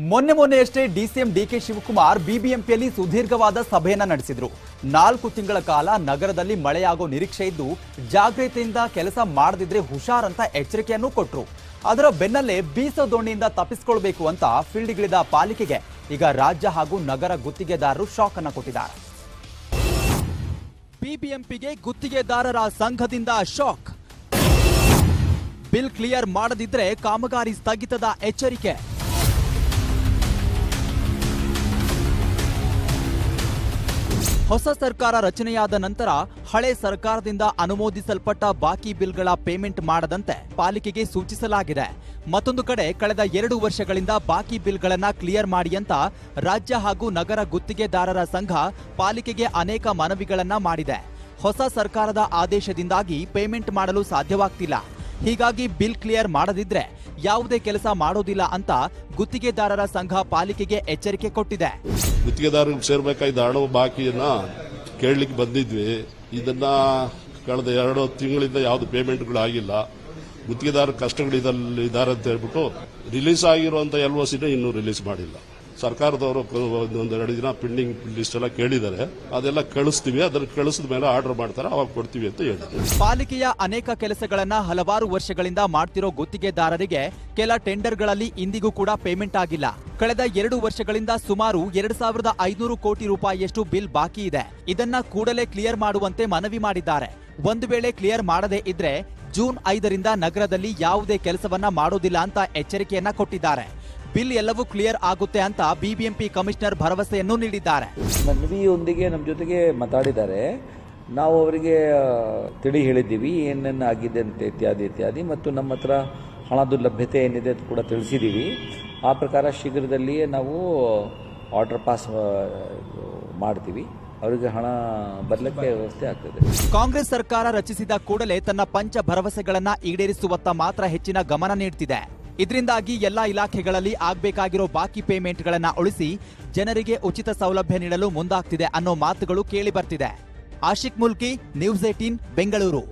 ಮೊನ್ನೆಯಷ್ಟೇ DCM DK Shivakumar ಬಿಬಿಎಂಪಿಯಲ್ಲಿ ಸುದೀರ್ಘವಾದ ಸಭೆಯನ್ನ ನಡೆಸಿದ್ರು. 4 ತಿಂಗಳ ಕಾಲ ನಗರದಲ್ಲಿ ಮಳೆಯಾಗೋ ನಿರೀಕ್ಷೆ ಇದ್ದು ಜಾಗೃತಿಯಿಂದ ಕೆಲಸ ಮಾಡದಿದ್ರೆ ಹುಷಾರ್ ಅಂತ ಎಚ್ಚರಿಕೆಯನ್ನು ಕೊಟ್ಟರು. ಅದರ ಬೆನ್ನಲ್ಲೇ ಬೀಸೋ ದೋಣಿಯಿಂದ ತಪ್ಪಿಸಿಕೊಳ್ಳಬೇಕು ಅಂತ ಫೀಲ್ಡ್ಗಿಳಿದ ಪಾಲಿಕೆಗೆ ಈಗ ರಾಜ್ಯ ಹಾಗೂ ನಗರ ಗುತ್ತಿಗೆದಾರರು ಶಾಕ್ ಅನ್ನು ಕೊಟ್ಟಿದ್ದಾರೆ. ಬಿಬಿಎಂಪಿಗೆ ಗುತ್ತಿಗೆದಾರರ ಸಂಘದಿಂದ ಶಾಕ್. ಬಿಲ್ ಕ್ಲಿಯರ್ ಮಾಡದಿದ್ರೆ ಕಾಮಗಾರಿ ಸ್ಥಗಿತದ ಎಚ್ಚರಿಕೆ. ಹೊಸ ಸರ್ಕಾರ ರಚನೆಯಾದ ನಂತರ ಹಳೆ ಸರ್ಕಾರದಿಂದ ಅನುಮೋದಿಸಲ್ಪಟ್ಟ ಬಾಕಿ ಬಿಲ್ಗಳ ಪೇಮೆಂಟ್ ಮಾಡದಂತೆ ಪಾಲಿಕೆಗೆ ಸೂಚಿಸಲಾಗಿದೆ. ಮತ್ತೊಂದು ಕಡೆ ಕಳೆದ 2 ವರ್ಷಗಳಿಂದ ಬಾಕಿ ಬಿಲ್ಗಳನ್ನ ಕ್ಲಿಯರ್ ಮಾಡಿ ಅಂತ ರಾಜ್ಯ ಹಾಗೂ ನಗರ ಗುತ್ತಿಗೆದಾರರ ಸಂಘ ಪಾಲಿಕೆಗೆ ಅನೇಕ ಮನವಿಗಳನ್ನ ಮಾಡಿದೆ. ಹೊಸ ಸರ್ಕಾರದ ಆದೇಶದಿಂದಾಗಿ ಪೇಮೆಂಟ್ ಮಾಡಲು ಸಾಧ್ಯವಾಗ್ತಿಲ್ಲ. ಹೀಗಾಗಿ ಬಿಲ್ ಕ್ಲಿಯರ್ ಮಾಡದಿದ್ರೆ ಯಾವುದೇ ಕೆಲಸ ಮಾಡೋದಿಲ್ಲ ಅಂತ ಗುತ್ತಿಗೆದಾರರ ಸಂಘ ಪಾಲಿಕೆಗೆ ಎಚ್ಚರಿಕೆ ಕೊಟ್ಟಿದೆ. ಗುತ್ತಿಗೆದಾರರಿಗೆ ಸೇರ್ಬೇಕಾದ ಹಣ ಬಾಕಿಯನ್ನ ಕೇಳಲಿಕ್ಕೆ ಬಂದಿದ್ವಿ. ಇದನ್ನ ಕಳೆದ 2 ತಿಂಗಳಿಂದ ಯಾವ್ದು ಪೇಮೆಂಟ್ಗಳು ಆಗಿಲ್ಲ. ಗುತ್ತಿಗೆದಾರ ಕಷ್ಟಗಳಿದ್ದಾರೆ ಅಂತ ಹೇಳ್ಬಿಟ್ಟು ರಿಲೀಸ್ ಆಗಿರುವಂತ LOCನ ಇನ್ನೂ ರಿಲೀಸ್ ಮಾಡಿಲ್ಲ. ಸರ್ಕಾರದವರು 1-2 ದಿನ ಪೆಂಡಿಂಗ್ ಲಿಸ್ಟ್ ಎಲ್ಲ ಕೇಳಿದ್ದಾರೆ. ಅದೆಲ್ಲ ಕಳಿಸ್ತೀವಿ, ಅದನ್ನ ಕಳಿಸಿದ ಮೇಲೆ ಆರ್ಡರ್ ಮಾಡ್ತಾರೆ, ಅವಾಗ ಕೊಡ್ತೀವಿ ಅಂತ ಹೇಳಿದ್ರು. ಪಾಲಿಕೆಯ ಅನೇಕ ಕೆಲಸಗಳನ್ನ ಹಲವಾರು ವರ್ಷಗಳಿಂದ ಮಾಡ್ತಿರೋ ಗುತ್ತಿಗೆದಾರರಿಗೆ ಕೆಲ ಟೆಂಡರ್ಗಳಲ್ಲಿ ಇಂದಿಗೂ ಕೂಡ ಪೇಮೆಂಟ್ ಆಗಿಲ್ಲ. ಕಳೆದ 2 ವರ್ಷಗಳಿಂದ ಸುಮಾರು 2500 ಕೋಟಿ ರೂಪಾಯಿಯಷ್ಟು ಬಿಲ್ ಬಾಕಿ ಇದೆ. ಇದನ್ನ ಕೂಡಲೇ ಕ್ಲಿಯರ್ ಮಾಡುವಂತೆ ಮನವಿ ಮಾಡಿದ್ದಾರೆ. ಒಂದು ವೇಳೆ ಕ್ಲಿಯರ್ ಮಾಡದೇ ಇದ್ರೆ ಜೂನ್ 5ರಿಂದ ನಗರದಲ್ಲಿ ಯಾವುದೇ ಕೆಲಸವನ್ನ ಮಾಡೋದಿಲ್ಲ ಅಂತ ಎಚ್ಚರಿಕೆಯನ್ನ ಕೊಟ್ಟಿದ್ದಾರೆ. ಬಿಲ್ ಎಲ್ಲವೂ ಕ್ಲಿಯರ್ ಆಗುತ್ತೆ ಅಂತ ಬಿಬಿಎಂಪಿ ಕಮಿಷನರ್ ಭರವಸೆಯನ್ನು ನೀಡಿದ್ದಾರೆ. ಮನವಿಯೊಂದಿಗೆ ನಮ್ಮ ಜೊತೆಗೆ ಮಾತಾಡಿದ್ದಾರೆ. ನಾವು ಅವರಿಗೆ ತಿಳಿ ಹೇಳಿದ್ದೀವಿ ಏನೇನು ಆಗಿದೆ ಅಂತ ಇತ್ಯಾದಿ ಮತ್ತು ನಮ್ಮ ಹತ್ರ ಹಣದ ಲಭ್ಯತೆ ಏನಿದೆ ಅಂತ ಕೂಡ ತಿಳಿಸಿದ್ದೀವಿ. ಆ ಪ್ರಕಾರ ಶೀಘ್ರದಲ್ಲಿಯೇ ನಾವು ಆರ್ಡರ್ ಪಾಸ್ ಮಾಡ್ತೀವಿ. ಅವರಿಗೆ ಹಣ ಬರಲಿಕ್ಕೆ ವ್ಯವಸ್ಥೆ ಆಗ್ತದೆ. ಕಾಂಗ್ರೆಸ್ ಸರ್ಕಾರ ರಚಿಸಿದ ಕೂಡಲೇ ತನ್ನ ಪಂಚ ಭರವಸೆಗಳನ್ನ ಈಡೇರಿಸುವತ್ತ ಮಾತ್ರ ಹೆಚ್ಚಿನ ಗಮನ ನೀಡುತ್ತಿದೆ. ಇದರಿಂದಾಗಿ ಎಲ್ಲಾ ಇಲಾಖೆಗಳಲ್ಲಿ ಆಗಬೇಕಾಗಿರೋ ಬಾಕಿ ಪೇಮೆಂಟ್ಗಳನ್ನ ಉಳಿಸಿ ಜನರಿಗೆ ಉಚಿತ ಸೌಲಭ್ಯ ನೀಡಲು ಮುಂದಾಗ್ತಿದೆ ಅನ್ನೋ ಮಾತುಗಳು ಕೇಳಿ ಬರ್ತಿದೆ. ಆಶಿಕ್ ಮುಲ್ಕಿ, ನ್ಯೂಸ್ 18 ಬೆಂಗಳೂರು.